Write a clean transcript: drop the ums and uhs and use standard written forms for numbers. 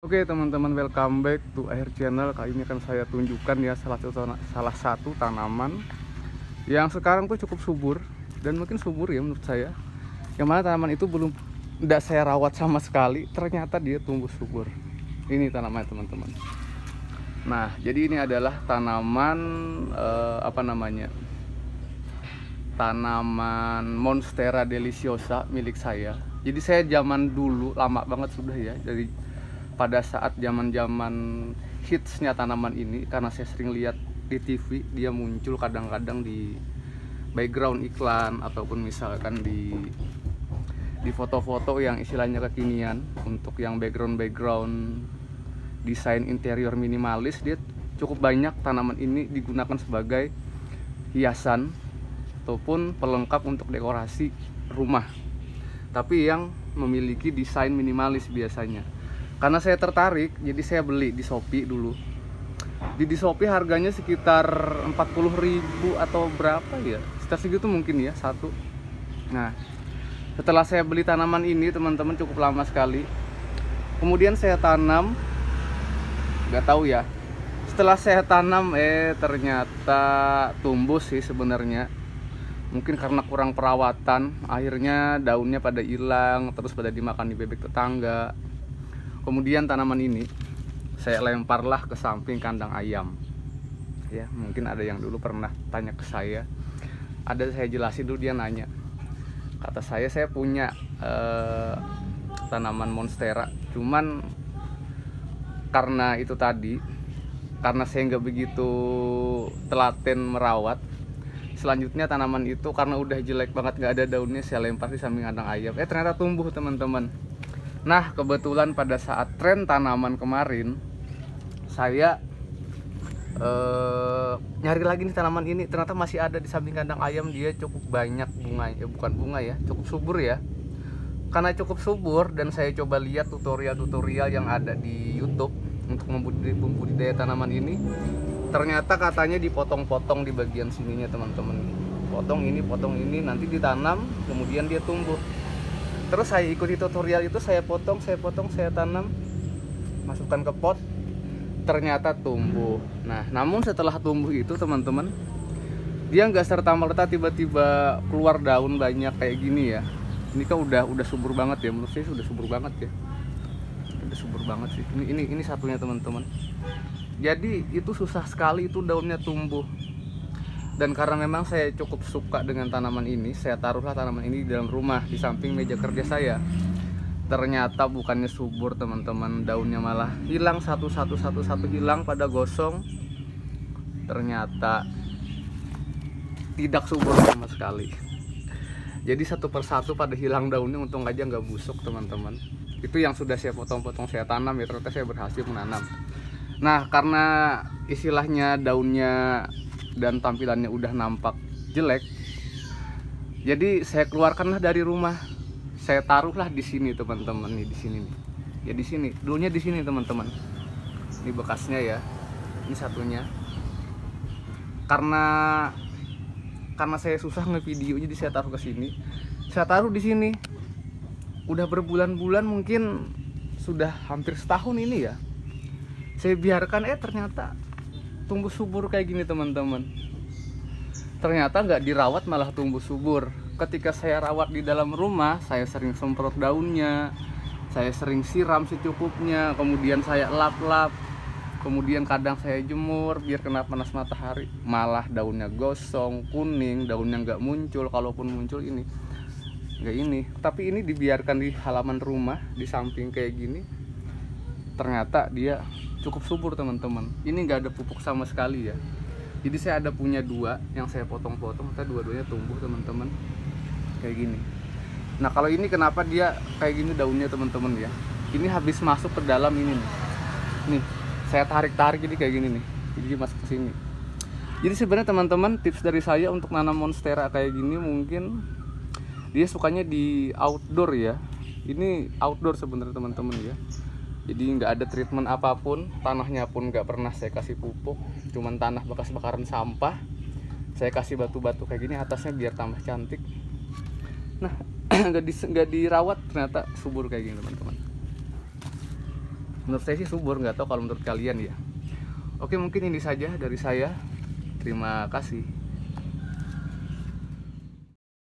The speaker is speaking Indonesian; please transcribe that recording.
Oke teman-teman, welcome back to Air Channel. Kali ini akan saya tunjukkan ya salah satu tanaman yang sekarang tuh cukup subur dan mungkin subur ya menurut saya. Yang mana tanaman itu belum tidak saya rawat sama sekali, ternyata dia tumbuh subur. Ini tanaman teman-teman. Nah, jadi ini adalah tanaman tanaman Monstera deliciosa milik saya. Jadi saya zaman dulu lama banget sudah ya, dari pada saat zaman-zaman hitsnya tanaman ini, karena saya sering lihat di TV, dia muncul kadang-kadang di background iklan ataupun misalkan di foto-foto yang istilahnya kekinian. Untuk yang background desain interior minimalis, dia cukup banyak tanaman ini digunakan sebagai hiasan ataupun pelengkap untuk dekorasi rumah, tapi yang memiliki desain minimalis biasanya. Karena saya tertarik, jadi saya beli di Shopee dulu. Di Shopee harganya sekitar 40.000 atau berapa ya, sekitar segitu mungkin ya satu. Nah, setelah saya beli tanaman ini teman-teman, cukup lama sekali. Kemudian saya tanam, nggak tahu ya. Setelah saya tanam, ternyata tumbuh sih sebenarnya. Mungkin karena kurang perawatan, akhirnya daunnya pada hilang, terus pada dimakan di bebek tetangga. Kemudian tanaman ini saya lemparlah ke samping kandang ayam. Ya, mungkin ada yang dulu pernah tanya ke saya. Saya jelasin dulu, dia nanya. Kata saya punya tanaman monstera. Cuman karena itu tadi, karena saya nggak begitu telaten merawat, selanjutnya tanaman itu karena udah jelek banget, nggak ada daunnya, saya lempar di samping kandang ayam. Ternyata tumbuh teman-teman. Nah, kebetulan pada saat tren tanaman kemarin, saya nyari lagi nih tanaman ini. Ternyata masih ada di samping kandang ayam. Dia cukup banyak bunga, bukan bunga ya, cukup subur ya. Karena cukup subur dan saya coba lihat tutorial yang ada di YouTube untuk membudidaya tanaman ini, ternyata katanya dipotong-potong di bagian sininya teman-teman. Potong ini, nanti ditanam, kemudian dia tumbuh. Terus saya ikuti tutorial itu, saya potong, saya tanam, masukkan ke pot, ternyata tumbuh. Nah, namun setelah tumbuh itu teman-teman, dia nggak serta-merta tiba-tiba keluar daun banyak kayak gini ya. Ini kan udah subur banget ya, menurut saya sudah subur banget ya. Udah subur banget sih. Ini satunya teman-teman. Jadi itu susah sekali itu daunnya tumbuh. Dan karena memang saya cukup suka dengan tanaman ini, saya taruhlah tanaman ini di dalam rumah, di samping meja kerja saya. Ternyata bukannya subur teman-teman, daunnya malah hilang satu hilang pada gosong. Ternyata tidak subur sama sekali. Jadi satu persatu pada hilang daunnya, untung aja nggak busuk teman-teman. Itu yang sudah saya potong-potong, saya tanam ya, ternyata saya berhasil menanam. Nah, karena istilahnya daunnya dan tampilannya udah nampak jelek, jadi saya keluarkanlah dari rumah. Saya taruhlah di sini teman-teman, nih di sini nih. Ya di sini, dulunya di sini teman-teman. Ini bekasnya ya. Ini satunya. Karena saya susah ngevideo, jadi saya taruh ke sini. Saya taruh di sini. Udah berbulan-bulan, mungkin sudah hampir setahun ini ya. Saya biarkan, ternyata tumbuh subur kayak gini teman-teman. Ternyata nggak dirawat malah tumbuh subur. Ketika saya rawat di dalam rumah, saya sering semprot daunnya, saya sering siram secukupnya, kemudian saya lap-lap, kemudian kadang saya jemur biar kena panas matahari, malah daunnya gosong, kuning, daunnya nggak muncul. Kalaupun muncul ini nggak ini, tapi ini dibiarkan di halaman rumah di samping kayak gini, ternyata dia cukup subur teman-teman. Ini nggak ada pupuk sama sekali ya. Jadi saya ada punya dua yang saya potong-potong, kita dua-duanya tumbuh teman-teman kayak gini. Nah, kalau ini kenapa dia kayak gini daunnya teman-teman ya? Ini habis masuk ke dalam ini nih. Saya tarik jadi kayak gini nih. Jadi masuk ke sini. Jadi sebenarnya teman-teman, tips dari saya untuk nanam monstera kayak gini, mungkin dia sukanya di outdoor ya. Ini outdoor sebenarnya teman-teman ya. Jadi nggak ada treatment apapun, tanahnya pun nggak pernah saya kasih pupuk, cuman tanah bekas bakaran sampah. Saya kasih batu-batu kayak gini atasnya biar tambah cantik. Nah, nggak dirawat, ternyata subur kayak gini teman-teman. Menurut saya sih subur, nggak tahu kalau menurut kalian ya. Oke, mungkin ini saja dari saya. Terima kasih.